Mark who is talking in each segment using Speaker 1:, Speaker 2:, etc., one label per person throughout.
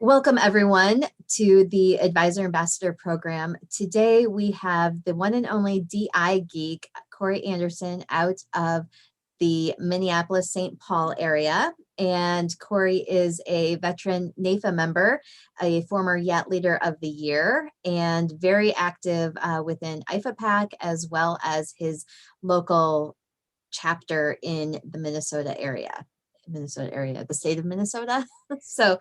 Speaker 1: Welcome everyone to the Advisor Ambassador Program. Today we have the one and only DI geek, Corey Anderson, out of the Minneapolis-St. Paul area. And Corey is a veteran NAFA member, a former YAT Leader of the Year, and very active within IFAPAC as well as his local chapter in the Minnesota area, the state of Minnesota. So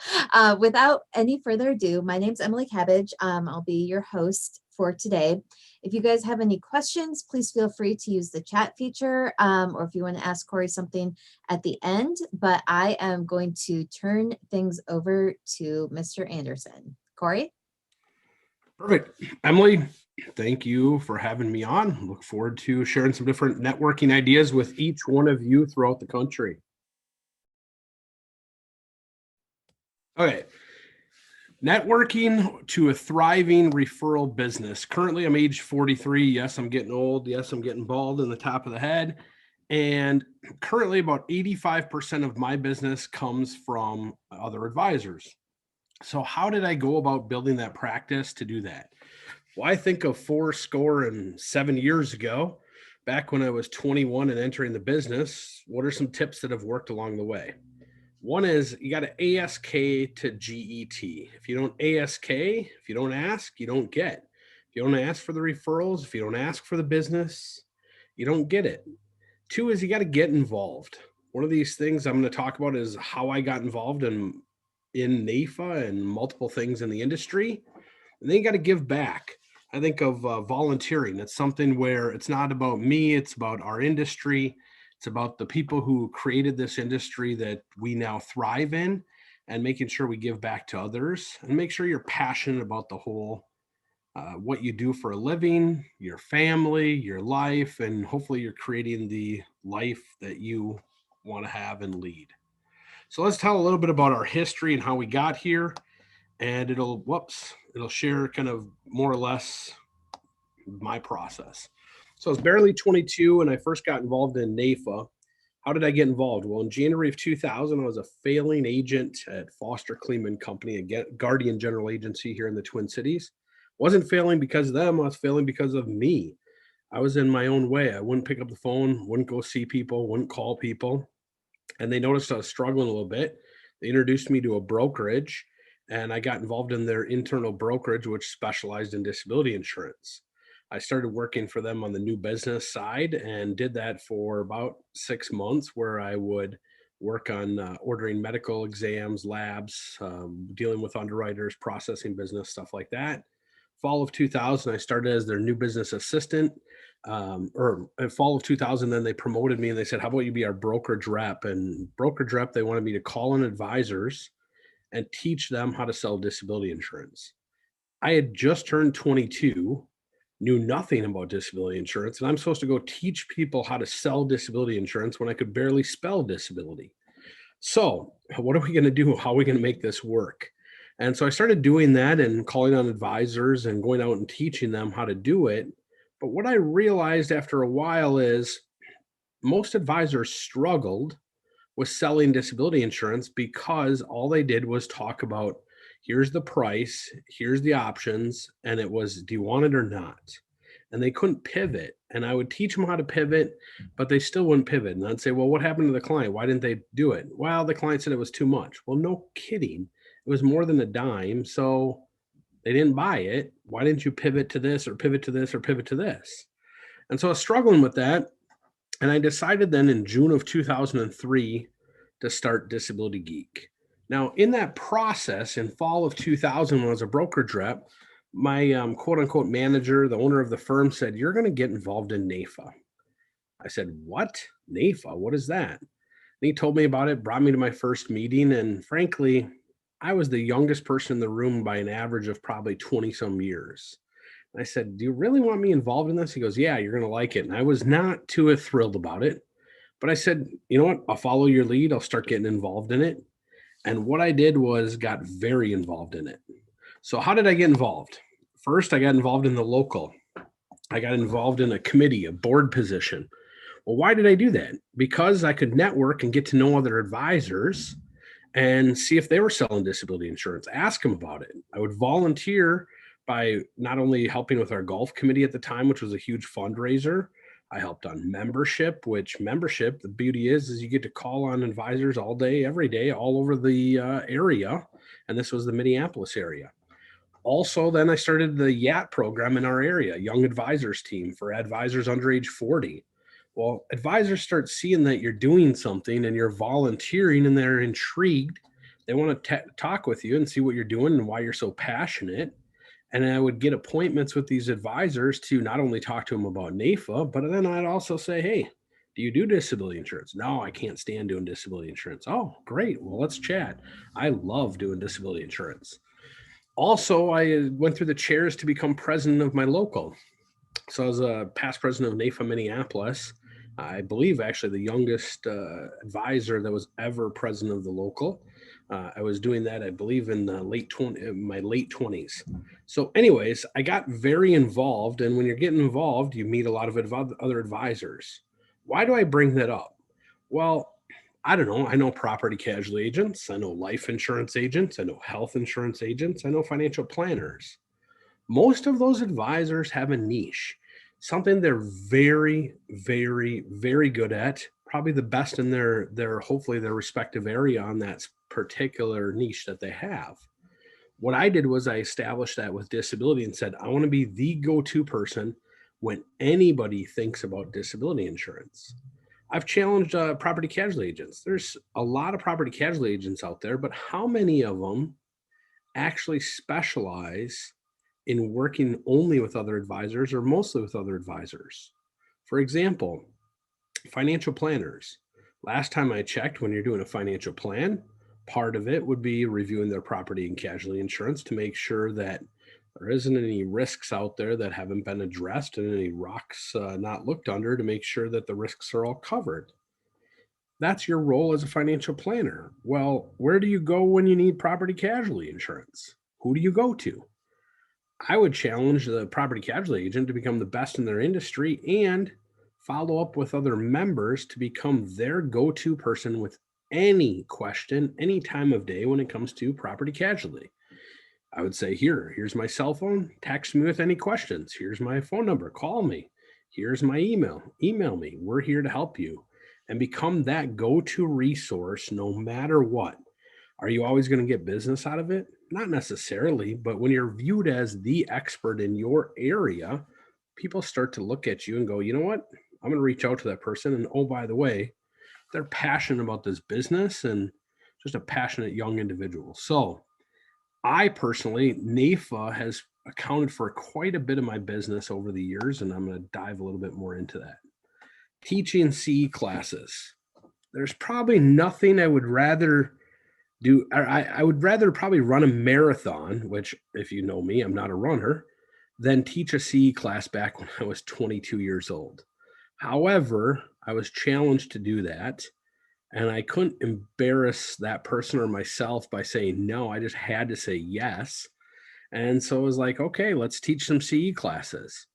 Speaker 1: without any further ado, my name's Emily Cabbage. I'll be your host for today. If you guys have any questions, please feel free to use the chat feature, or if you want to ask Corey something at the end, but I am going to turn things over to Mr. Anderson. Corey?
Speaker 2: Perfect. Emily, thank you for having me on. Look forward to sharing some different networking ideas with each one of you throughout the country. Okay. Networking to a thriving referral business. Currently, I'm age 43. Yes, I'm getting old. Yes, I'm getting bald in the top of the head. And currently, about 85% of my business comes from other advisors. So how did I go about building that practice to do that? Well, I think of 7 years ago, back when I was 21 and entering the business. What are some tips that have worked along the way? One is you got to ASK to GET. If you don't ASK, if you don't ask, you don't get. If you don't ask for the referrals, if you don't ask for the business, you don't get it. Two is you got to get involved. One of these things I'm going to talk about is how I got involved in NAFA and multiple things in the industry. And then you got to give back. I think of volunteering. It's something where it's not about me, it's about our industry. It's about the people who created this industry that we now thrive in, and making sure we give back to others and make sure you're passionate about the whole, what you do for a living, your family, your life, and hopefully you're creating the life that you want to have and lead. So let's tell a little bit about our history and how we got here, and it'll share kind of more or less my process. So I was barely 22 and I first got involved in NAFA. How did I get involved? Well, in January of 2000, I was a failing agent at Foster Kleeman Company, a Guardian General Agency here in the Twin Cities. Wasn't failing because of them, I was failing because of me. I was in my own way. I wouldn't pick up the phone, wouldn't go see people, wouldn't call people. And they noticed I was struggling a little bit. They introduced me to a brokerage, and I got involved in their internal brokerage, which specialized in disability insurance. I started working for them on the new business side and did that for about 6 months, where I would work on ordering medical exams, labs, dealing with underwriters, processing business, stuff like that. Fall of 2000, I started as their new business assistant. Or in fall of 2000, then they promoted me and they said, how about you be our brokerage rep? And brokerage rep, they wanted me to call in advisors and teach them how to sell disability insurance. I had just turned 22, knew nothing about disability insurance, and I'm supposed to go teach people how to sell disability insurance when I could barely spell disability. So what are we going to do? How are we going to make this work? And so I started doing that and calling on advisors and going out and teaching them how to do it. But what I realized after a while is most advisors struggled with selling disability insurance because all they did was talk about, here's the price, here's the options, and it was, do you want it or not? And they couldn't pivot. And I would teach them how to pivot, but they still wouldn't pivot. And I'd say, well, what happened to the client? Why didn't they do it? Well, the client said it was too much. Well, no kidding. It was more than a dime. So they didn't buy it. Why didn't you pivot to this or pivot to this or pivot to this? And so I was struggling with that. And I decided then in June of 2003 to start Disability Geek. Now, in that process, in fall of 2000, when I was a brokerage rep, my quote unquote manager, the owner of the firm, said, you're going to get involved in NAFA. I said, what? NAFA? What is that? And he told me about it, brought me to my first meeting. And frankly, I was the youngest person in the room by an average of probably 20 some years. I said, do you really want me involved in this? He goes, yeah, you're going to like it. And I was not too thrilled about it. But I said, you know what? I'll follow your lead. I'll start getting involved in it. And what I did was got very involved in it. So how did I get involved? First, I got involved in the local. I got involved in a committee, a board position. Well, why did I do that? Because I could network and get to know other advisors. and see if they were selling disability insurance. Ask them about it. I would volunteer by not only helping with our golf committee at the time, which was a huge fundraiser. I helped on membership, which membership, the beauty is you get to call on advisors all day, every day, all over the area. And this was the Minneapolis area. Also, then I started the YAT program in our area, Young Advisors Team for advisors under age 40. Well, advisors start seeing that you're doing something and you're volunteering and they're intrigued. They want to talk with you and see what you're doing and why you're so passionate. And I would get appointments with these advisors to not only talk to them about NAFA, but then I'd also say, hey, do you do disability insurance? No, I can't stand doing disability insurance. Oh, great. Well, let's chat. I love doing disability insurance. Also, I went through the chairs to become president of my local. So I was a past president of NAFA Minneapolis. I believe actually the youngest advisor that was ever president of the local. I was doing that, I believe, in the my late 20s. So anyways, I got very involved. And when you're getting involved, you meet a lot of other advisors. Why do I bring that up? Well, I don't know. I know property casualty agents. I know life insurance agents. I know health insurance agents. I know financial planners. Most of those advisors have a niche, something they're very, very, very good at, probably the best in their hopefully their respective area on that particular niche that they have. What I did was I established that with disability and said, I want to be the go-to person when anybody thinks about disability insurance. I've challenged property casualty agents. There's a lot of property casualty agents out there, but how many of them actually specialize in working only with other advisors or mostly with other advisors? For example, financial planners. Last time I checked, when you're doing a financial plan, part of it would be reviewing their property and casualty insurance to make sure that there isn't any risks out there that haven't been addressed and any rocks not looked under to make sure that the risks are all covered. That's your role as a financial planner. Well, where do you go when you need property casualty insurance? Who do you go to? I would challenge the property casualty agent to become the best in their industry and follow up with other members to become their go-to person with any question, any time of day when it comes to property casualty. I would say, here's my cell phone. Text me with any questions. Here's my phone number. Call me. Here's my email. Email me. We're here to help you and become that go-to resource no matter what. Are you always going to get business out of it? Not necessarily, but when you're viewed as the expert in your area, people start to look at you and go, you know what? I'm going to reach out to that person. And oh, by the way, they're passionate about this business and just a passionate young individual. So I personally, NAFA has accounted for quite a bit of my business over the years, and I'm going to dive a little bit more into that. Teaching CE classes. There's probably nothing I would rather do. I would rather probably run a marathon, which, if you know me, I'm not a runner, than teach a CE class back when I was 22 years old. However, I was challenged to do that. And I couldn't embarrass that person or myself by saying no. I just had to say yes. And so I was like, okay, let's teach some CE classes.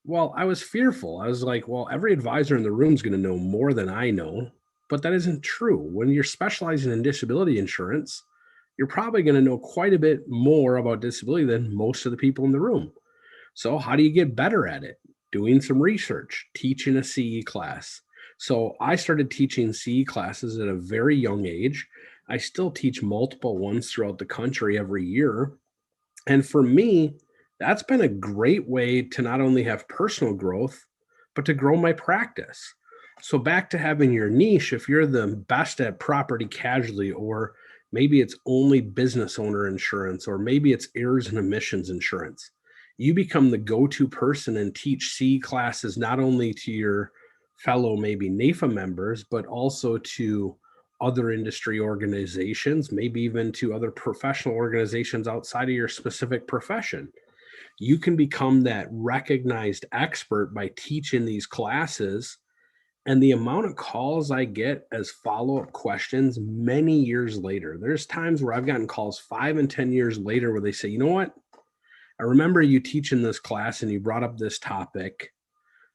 Speaker 2: Well, I was fearful. I was like, well, every advisor in the room is going to know more than I know. But that isn't true. When you're specializing in disability insurance, you're probably going to know quite a bit more about disability than most of the people in the room. So how do you get better at it? Doing some research, teaching a CE class. So I started teaching CE classes at a very young age. I still teach multiple ones throughout the country every year. And for me, that's been a great way to not only have personal growth, but to grow my practice. So back to having your niche, if you're the best at property casualty, or maybe it's only business owner insurance, or maybe it's errors and emissions insurance, you become the go-to person and teach CE classes not only to your fellow maybe NAFA members, but also to other industry organizations, maybe even to other professional organizations outside of your specific profession. You can become that recognized expert by teaching these classes. And the amount of calls I get as follow-up questions many years later, there's times where I've gotten calls 5 and 10 years later where they say, you know what? I remember you teaching this class and you brought up this topic.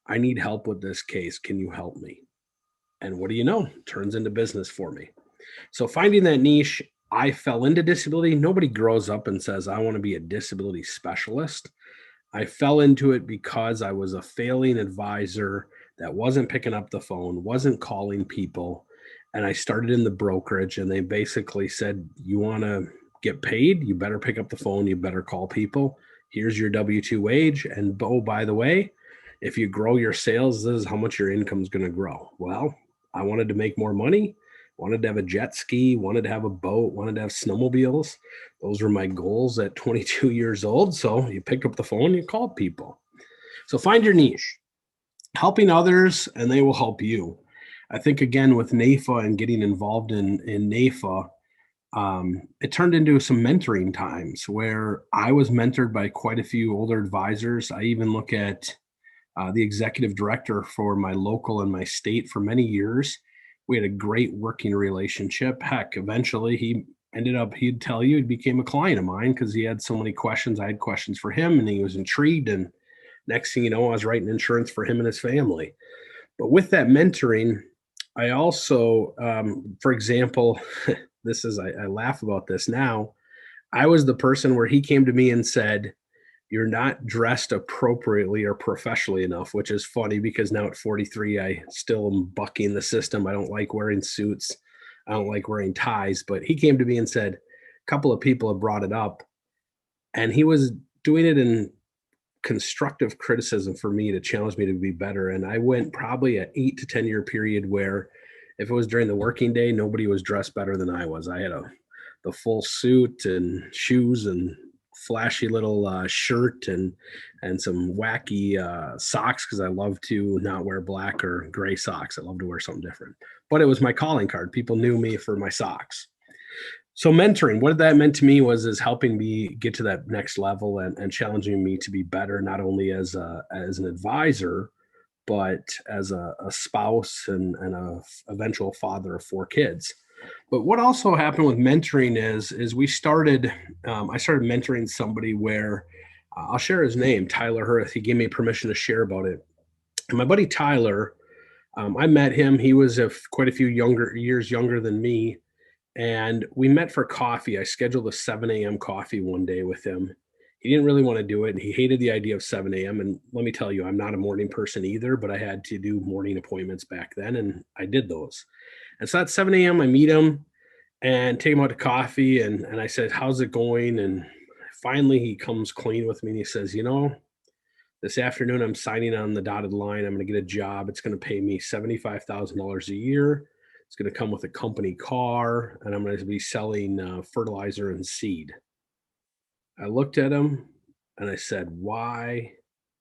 Speaker 2: I need help with this case. Can you help me? And what do you know? Turns into business for me. So finding that niche, I fell into disability. Nobody grows up and says, I want to be a disability specialist. I fell into it because I was a failing advisor that wasn't picking up the phone, wasn't calling people. And I started in the brokerage, and they basically said, you want to get paid? You better pick up the phone. You better call people. Here's your W 2 wage. And oh, by the way, if you grow your sales, this is how much your income is going to grow. Well, I wanted to make more money, wanted to have a jet ski, wanted to have a boat, wanted to have snowmobiles. Those were my goals at 22 years old. So you pick up the phone, you call people. So find your niche, helping others, and they will help you. I think, again, with NAFA and getting involved in NAFA, it turned into some mentoring times where I was mentored by quite a few older advisors. I even look at the executive director for my local and my state for many years. We had a great working relationship. Heck, eventually he'd tell you he became a client of mine because he had so many questions. I had questions for him, and he was intrigued. And next thing you know, I was writing insurance for him and his family. But with that mentoring, I also, for example, I laugh about this now. I was the person where he came to me and said, you're not dressed appropriately or professionally enough, which is funny because now at 43, I still am bucking the system. I don't like wearing suits. I don't like wearing ties. But he came to me and said, a couple of people have brought it up, and he was doing it in constructive criticism for me to challenge me to be better. And I went probably an 8 to 10 year period where if it was during the working day, nobody was dressed better than I was. I had the full suit and shoes and flashy little shirt and some wacky socks because I love to not wear black or gray socks. I love to wear something different. But it was my calling card. People knew me for my socks. So mentoring, what that meant to me is helping me get to that next level and challenging me to be better, not only as an advisor, but as a spouse and a eventual father of 4 kids. But what also happened with mentoring is we started, I started mentoring somebody where I'll share his name, Tyler Hurth. He gave me permission to share about it. And my buddy Tyler, I met him. He was quite a few years younger than me. And we met for coffee. I scheduled a 7 a.m. coffee one day with him. He didn't really want to do it, and he hated the idea of 7 a.m. And let me tell you, I'm not a morning person either, but I had to do morning appointments back then, and I did those. And so at 7 a.m., I meet him and take him out to coffee, and I said, how's it going? And finally, he comes clean with me, and he says, this afternoon, I'm signing on the dotted line. I'm going to get a job. It's going to pay me $75,000 a year. It's going to come with a company car, and I'm going to be selling fertilizer and seed. I looked at him and I said, why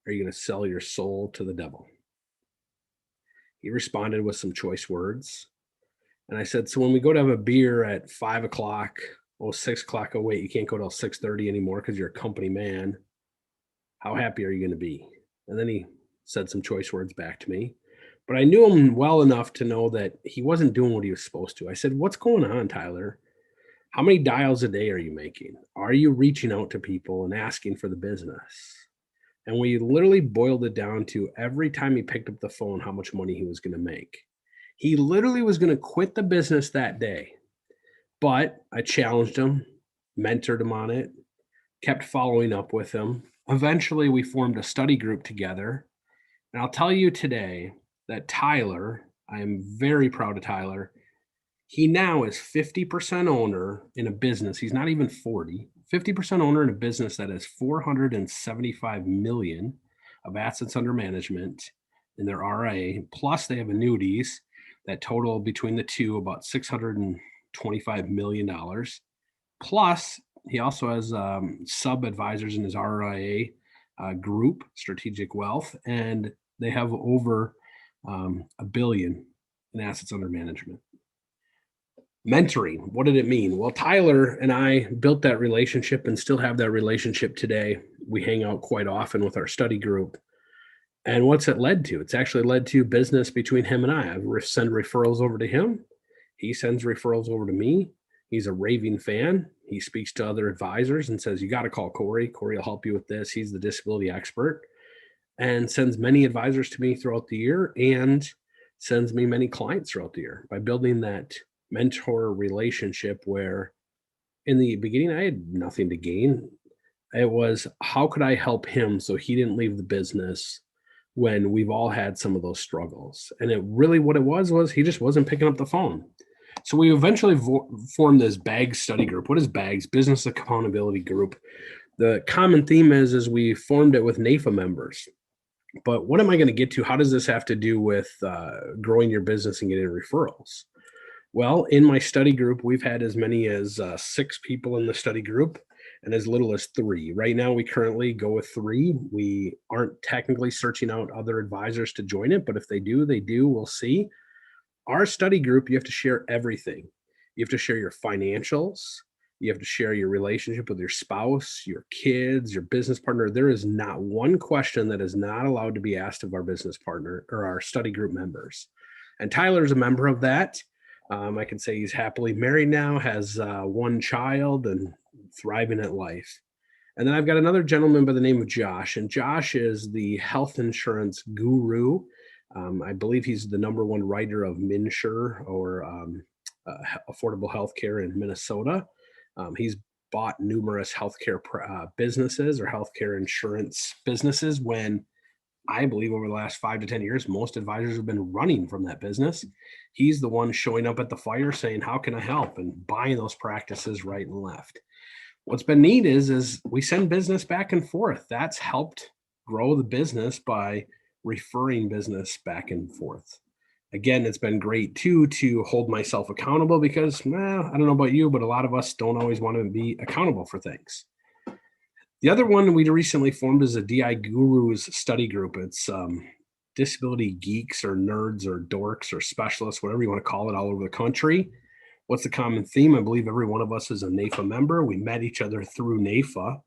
Speaker 2: are you going to sell your soul to the devil? He responded with some choice words. And I said, so when we go to have a beer at 5 o'clock, 6 o'clock, oh, wait, you can't go till 6:30 anymore because you're a company man. How happy are you going to be? And then he said some choice words back to me. But I knew him well enough to know that he wasn't doing what he was supposed to. I said, what's going on, Tyler? How many dials a day are you making? Are you reaching out to people and asking for the business? And we literally boiled it down to every time he picked up the phone, how much money he was going to make. He literally was going to quit the business that day. But I challenged him, mentored him on it, kept following up with him. Eventually, we formed a study group together. And I'll tell you today that Tyler, I am very proud of Tyler. He now is 50% owner in a business. He's not even 40, 50% owner in a business that has 475 million of assets under management in their RIA. Plus they have annuities that total between the two about $625 million. Plus he also has sub advisors in his RIA group, Strategic Wealth, and they have over $1 billion in assets under management. Mentoring, what did it mean? Well, Tyler and I built that relationship and still have that relationship today. We hang out quite often with our study group. And what's it led to? It's actually led to business between him and I. I send referrals over to him. He sends referrals over to me. He's a raving fan. He speaks to other advisors and says, you got to call Corey. Corey will help you with this. He's the disability expert, and sends many advisors to me throughout the year and sends me many clients throughout the year by building that mentor relationship where in the beginning I had nothing to gain. It was how could I help him so he didn't leave the business when we've all had some of those struggles. And it really what it was he just wasn't picking up the phone. So we eventually formed this BAGS study group. What is BAGS? Business Accountability Group. The common theme is we formed it with NAFA members. But what am I going to get to? How does this have to do with growing your business and getting referrals? Well, in my study group, we've had as many as 6 people in the study group and as little as 3. Right now, we currently go with 3. We aren't technically searching out other advisors to join it, but if they do, they do. We'll see. Our study group, you have to share everything. You have to share your financials. You have to share your relationship with your spouse, your kids, your business partner. There is not one question that is not allowed to be asked of our business partner or our study group members. And Tyler's a member of that. I can say he's happily married now, has 1 child, and thriving at life. And then I've got another gentleman by the name of Josh, and Josh is the health insurance guru. I believe he's the #1 writer of MNsure or affordable healthcare in Minnesota. He's bought numerous healthcare businesses or healthcare insurance businesses when I believe over the last 5 to 10 years, most advisors have been running from that business. He's the one showing up at the fire saying, how can I help? And buying those practices right and left. What's been neat is we send business back and forth. That's helped grow the business by referring business back and forth. Again, it's been great too to hold myself accountable because, I don't know about you, but a lot of us don't always want to be accountable for things. The other one we recently formed is a DI Gurus study group. It's disability geeks or nerds or dorks or specialists, whatever you want to call it, all over the country. What's the common theme? I believe every one of us is a NAFA member. We met each other through NAFA.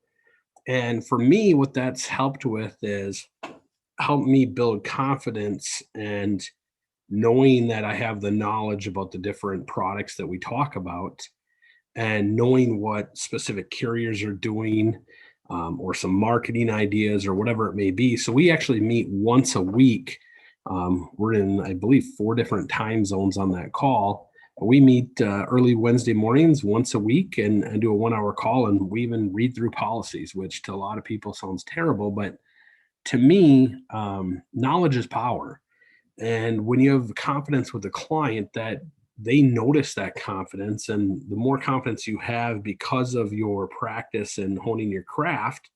Speaker 2: And for me, what that's helped with is help me build confidence and knowing that I have the knowledge about the different products that we talk about and knowing what specific carriers are doing or some marketing ideas or whatever it may be. So we actually meet once a week. We're in, I believe, 4 different time zones on that call. We meet early Wednesday mornings once a week and do a 1-hour call. And we even read through policies, which to a lot of people sounds terrible. But to me, knowledge is power. And when you have confidence with the client that they notice that confidence, and the more confidence you have because of your practice and honing your craft,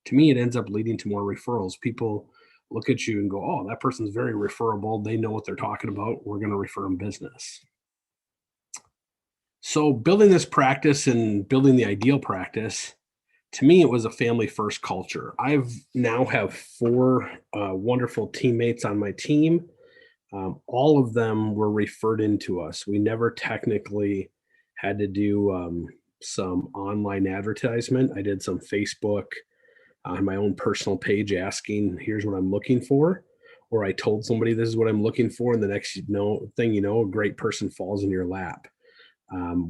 Speaker 2: to me, it ends up leading to more referrals. People look at you and go, oh, that person's very referable. They know what they're talking about. We're going to refer them business. So building this practice and building the ideal practice, to me, it was a family first culture. I've now have 4 wonderful teammates on my team. All of them were referred into us. We never technically had to do some online advertisement. I did some Facebook on my own personal page asking, here's what I'm looking for. Or I told somebody this is what I'm looking for. And the next thing you know, a great person falls in your lap.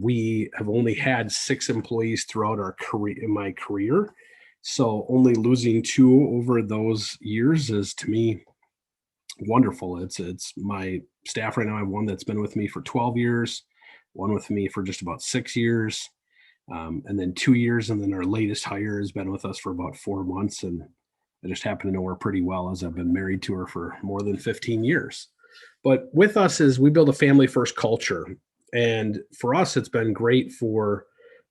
Speaker 2: We have only had 6 employees throughout my career. So only losing 2 over those years is, to me, wonderful. It's my staff right now. I have one that's been with me for 12 years, one with me for just about 6 years, and then 2 years. And then our latest hire has been with us for about 4 months. And I just happen to know her pretty well as I've been married to her for more than 15 years. But with us is we build a family first culture. And for us, it's been great for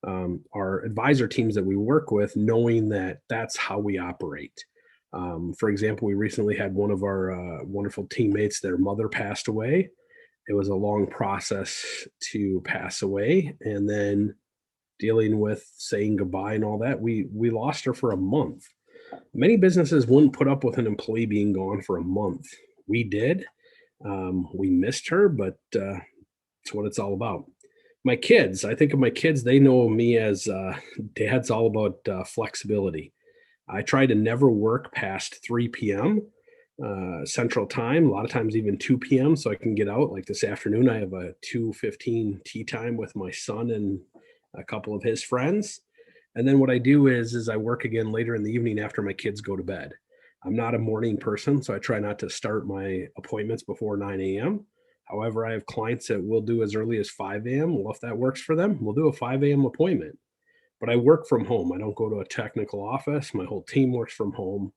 Speaker 2: our advisor teams that we work with, knowing that that's how we operate. For example, we recently had one of our wonderful teammates, their mother passed away. It was a long process to pass away. And then dealing with saying goodbye and all that, we lost her for a month. Many businesses wouldn't put up with an employee being gone for a month. We did. We missed her, but it's what it's all about. My kids, I think of my kids, they know me as dad's all about flexibility. I try to never work past 3 p.m. Central time, a lot of times even 2 p.m. so I can get out. Like this afternoon, I have a 2:15 tea time with my son and a couple of his friends. And then what I do is I work again later in the evening after my kids go to bed. I'm not a morning person, so I try not to start my appointments before 9 a.m. However, I have clients that will do as early as 5 a.m. Well, if that works for them, we'll do a 5 a.m. appointment. But I work from home. I don't go to a technical office. My whole team works from home.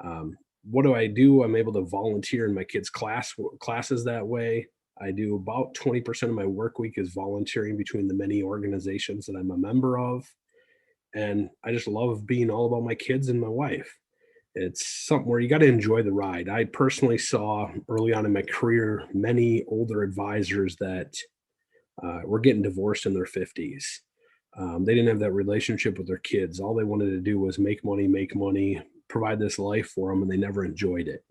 Speaker 2: Um, what do I do? I'm able to volunteer in my kids' classes that way. I do about 20% of my work week is volunteering between the many organizations that I'm a member of. And I just love being all about my kids and my wife. It's something where you got to enjoy the ride. I personally saw early on in my career many older advisors that were getting divorced in their 50s. They didn't have that relationship with their kids. All they wanted to do was make money, provide this life for them, and they never enjoyed it.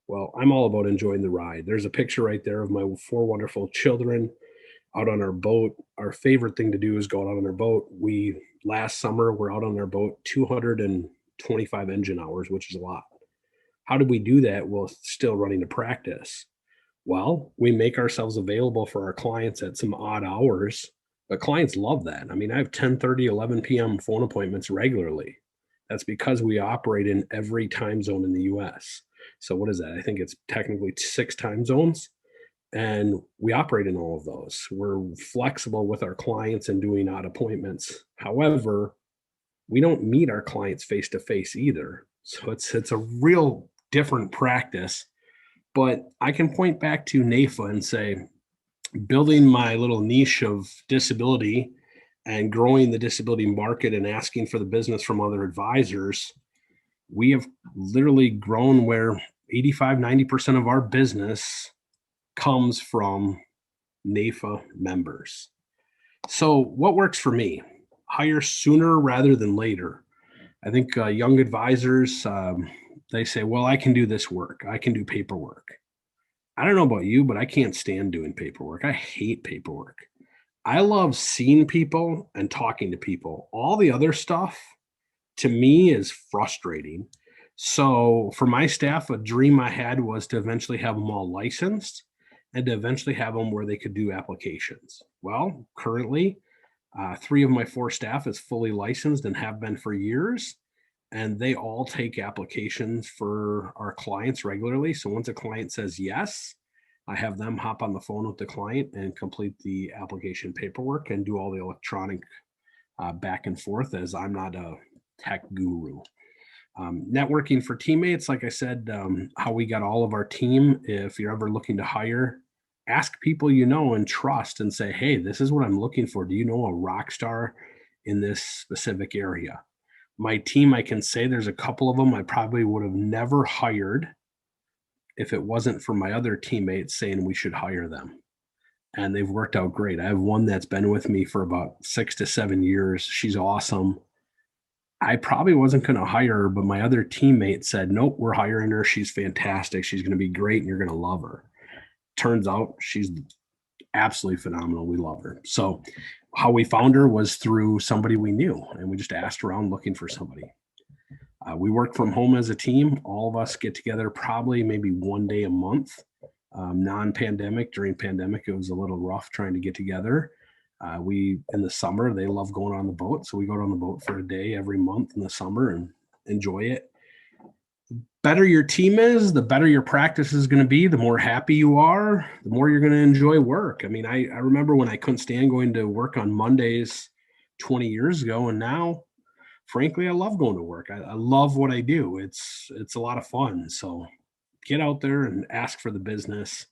Speaker 2: Well, I'm all about enjoying the ride. There's a picture right there of my four wonderful children out on our boat. Our favorite thing to do is go out on our boat. We last summer were out on our boat 225 engine hours, which is a lot. How did we do that while still running a practice? Well, we make ourselves available for our clients at some odd hours. But clients love that. I mean, I have 10:30, 11 p.m. phone appointments regularly. That's because we operate in every time zone in the US. So what is that? I think it's technically 6 time zones, and we operate in all of those. We're flexible with our clients and doing odd appointments. However, we don't meet our clients face to face either. So it's a real different practice. But I can point back to NAFA and say, building my little niche of disability and growing the disability market and asking for the business from other advisors, we have literally grown where 85-90% of our business comes from NAFA members. So what works for me? Hire sooner rather than later. I think young advisors, they say, well, I can do this work. I can do paperwork. I don't know about you, but I can't stand doing paperwork. I hate paperwork. I love seeing people and talking to people. All the other stuff to me is frustrating. So for my staff, a dream I had was to eventually have them all licensed and to eventually have them where they could do applications. Well, currently, 3 of my 4 staff is fully licensed and have been for years, and they all take applications for our clients regularly. So once a client says yes, I have them hop on the phone with the client and complete the application paperwork and do all the electronic back and forth, as I'm not a tech guru. Networking for teammates, like I said, how we got all of our team. If you're ever looking to hire, ask people you know and trust and say, hey, this is what I'm looking for. Do you know a rock star in this specific area? My team, I can say there's a couple of them I probably would have never hired if it wasn't for my other teammates saying we should hire them. And they've worked out great. I have one that's been with me for about 6 to 7 years. She's awesome. I probably wasn't going to hire her, but my other teammate said, nope, we're hiring her. She's fantastic. She's going to be great and you're going to love her. Turns out she's absolutely phenomenal. We love her. So how we found her was through somebody we knew, and we just asked around looking for somebody. We work from home as a team. All of us get together probably maybe one day a month. Non-pandemic, during pandemic, it was a little rough trying to get together. We in the summer, they love going on the boat, so we go on the boat for a day every month in the summer and enjoy it. Better your team is, the better your practice is going to be. The more happy you are, the more you're going to enjoy work. I mean, I remember when I couldn't stand going to work on Mondays 20 years ago, and now, frankly, I love going to work. I love what I do. It's a lot of fun. So get out there and ask for the business,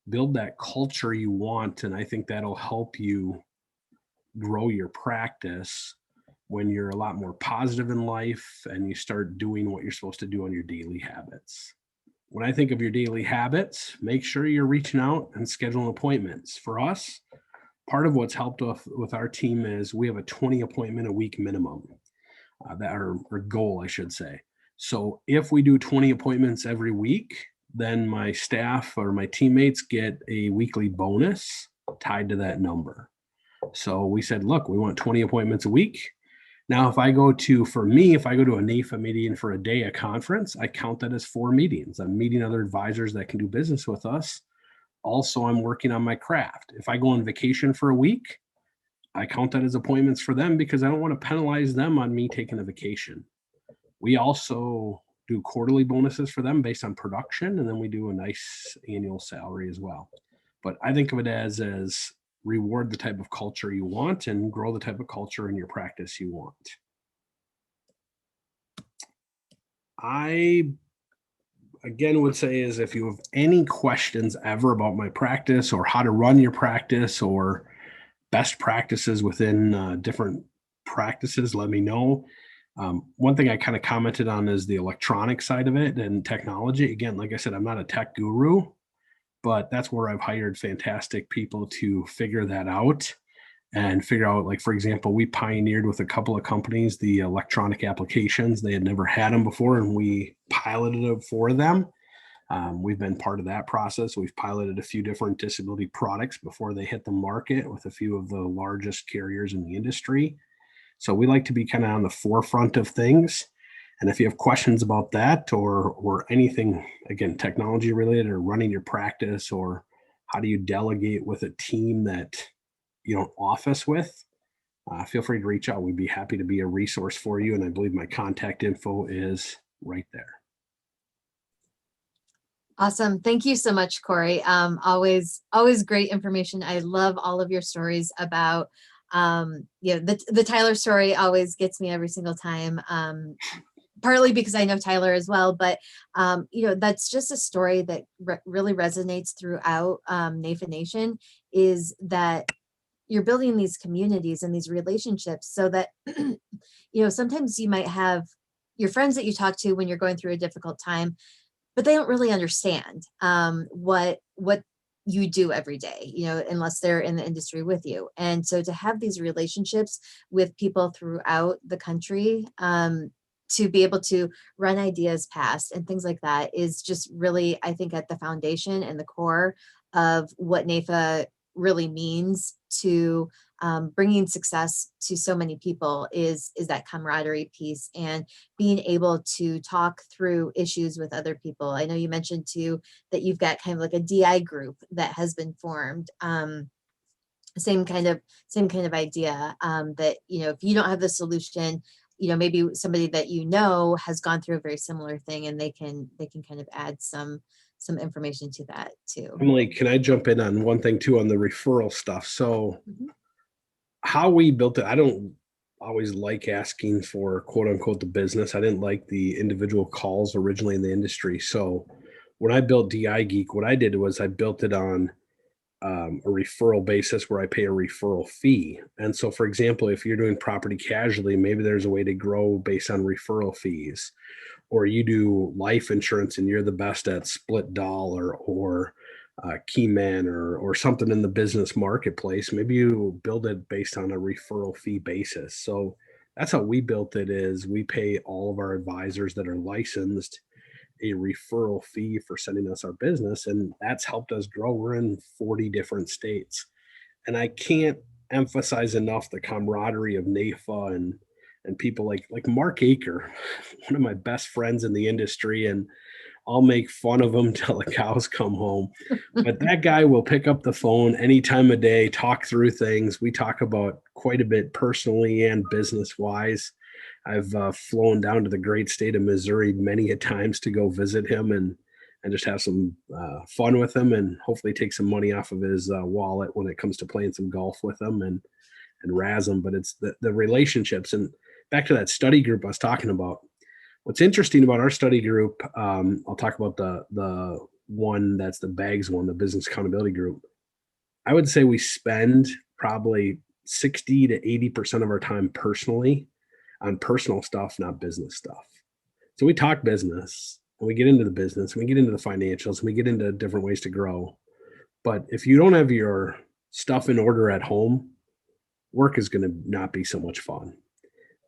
Speaker 2: build that culture you want, and I think that'll help you grow your practice when you're a lot more positive in life and you start doing what you're supposed to do on your daily habits. When I think of your daily habits, make sure you're reaching out and scheduling appointments. For us, part of what's helped with our team is we have a 20 appointment a week minimum, that our goal, I should say. So if we do 20 appointments every week, then my staff or my teammates get a weekly bonus tied to that number. So we said, look, we want 20 appointments a week. Now, if I go to a NAFA meeting for a day, a conference, I count that as 4 meetings. I'm meeting other advisors that can do business with us. Also, I'm working on my craft. If I go on vacation for a week, I count that as appointments for them because I don't want to penalize them on me taking a vacation. We also do quarterly bonuses for them based on production, and then we do a nice annual salary as well. But I think of it as reward the type of culture you want and grow the type of culture in your practice you want. I again would say is if you have any questions ever about my practice or how to run your practice or best practices within different practices, let me know. One thing I kind of commented on is the electronic side of it and technology. Again, like I said, I'm not a tech guru, but that's where I've hired fantastic people to figure that out and figure out, like, for example, we pioneered with a couple of companies the electronic applications. They had never had them before, and we piloted it for them. We've been part of that process. We've piloted a few different disability products before they hit the market with a few of the largest carriers in the industry. So we like to be kind of on the forefront of things. And if you have questions about that or anything, again, technology related or running your practice or how do you delegate with a team that you don't office with, feel free to reach out. We'd be happy to be a resource for you. And I believe my contact info is right there.
Speaker 1: Awesome. Thank you so much, Corey. Always great information. I love all of your stories about, the Tyler story always gets me every single time. Partly because I know Tyler as well, but that's just a story that really resonates throughout NAFA Nation, is that you're building these communities and these relationships so that, sometimes you might have your friends that you talk to when you're going through a difficult time, but they don't really understand what you do every day, unless they're in the industry with you. And so to have these relationships with people throughout the country, to be able to run ideas past and things like that is just really, I think, at the foundation and the core of what NAFA really means to bringing success to so many people is that camaraderie piece and being able to talk through issues with other people. I know you mentioned too that you've got kind of like a DI group that has been formed. Same kind of idea, that if you don't have the solution, maybe somebody that has gone through a very similar thing, and they can kind of add some information to that too.
Speaker 2: Emily, can I jump in on one thing too on the referral stuff? So
Speaker 1: Mhm.
Speaker 2: how we built it, I don't always like asking for quote unquote the business. I didn't like the individual calls originally in the industry. So when I built DI Geek, what I did was I built it on a referral basis where I pay a referral fee. And so, for example, if you're doing property casualty, maybe there's a way to grow based on referral fees, or you do life insurance and you're the best at split dollar or key man or something in the business marketplace. Maybe you build it based on a referral fee basis. So that's how we built it. Is we pay all of our advisors that are licensed a referral fee for sending us our business, and that's helped us grow. We're in 40 different states, and I can't emphasize enough the camaraderie of NAFA and people like Mark Aker, one of my best friends in the industry, and I'll make fun of him till the cows come home. But that guy will pick up the phone any time of day, talk through things. We talk about quite a bit personally and business wise. I've flown down to the great state of Missouri many a times to go visit him and just have some fun with him and hopefully take some money off of his wallet when it comes to playing some golf with him and razz him. But it's the relationships. And back to that study group I was talking about. What's interesting about our study group, I'll talk about the one that's the bags one, the business accountability group. I would say we spend probably 60 to 80% of our time personally on personal stuff, not business stuff. So we talk business and we get into the business and we get into the financials and we get into different ways to grow. But if you don't have your stuff in order at home, work is going to not be so much fun.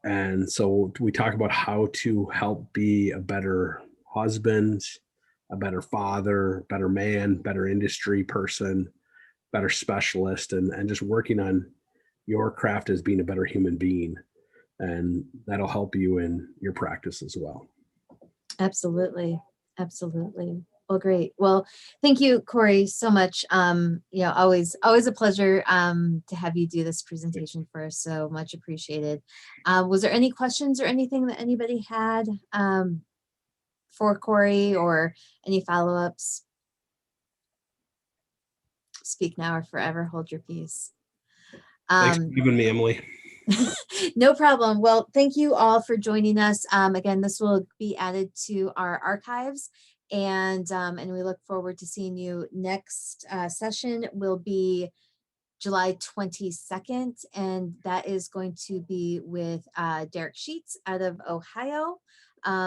Speaker 2: And so we talk about how to help be a better husband, a better father, better man, better industry person, better specialist, and just working on your craft as being a better human being. And that'll help you in your practice as well.
Speaker 1: Absolutely. Absolutely. Well, great. Well, thank you, Corey, so much. Always a pleasure to have you do this presentation for us. So much appreciated. Was there any questions or anything that anybody had for Corey or any follow-ups? Speak now or forever hold your peace.
Speaker 2: Thanks for giving me, Emily.
Speaker 1: No problem. Well, thank you all for joining us. Again, this will be added to our archives, and we look forward to seeing you next session will be July 22nd, and that is going to be with Derek Sheets out of Ohio.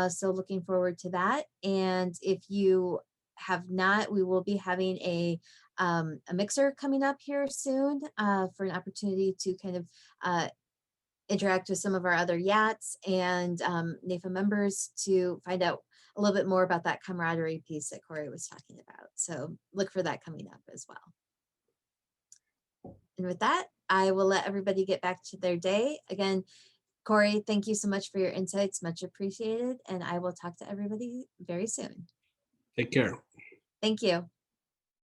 Speaker 1: So looking forward to that. And if you have not, we will be having a mixer coming up here soon for an opportunity to kind of interact with some of our other YATs and NAFA members to find out a little bit more about that camaraderie piece that Corey was talking about. So look for that coming up as well. And with that, I will let everybody get back to their day. Again, Corey, thank you so much for your insights. Much appreciated. And I will talk to everybody very soon.
Speaker 2: Take care.
Speaker 1: Thank you.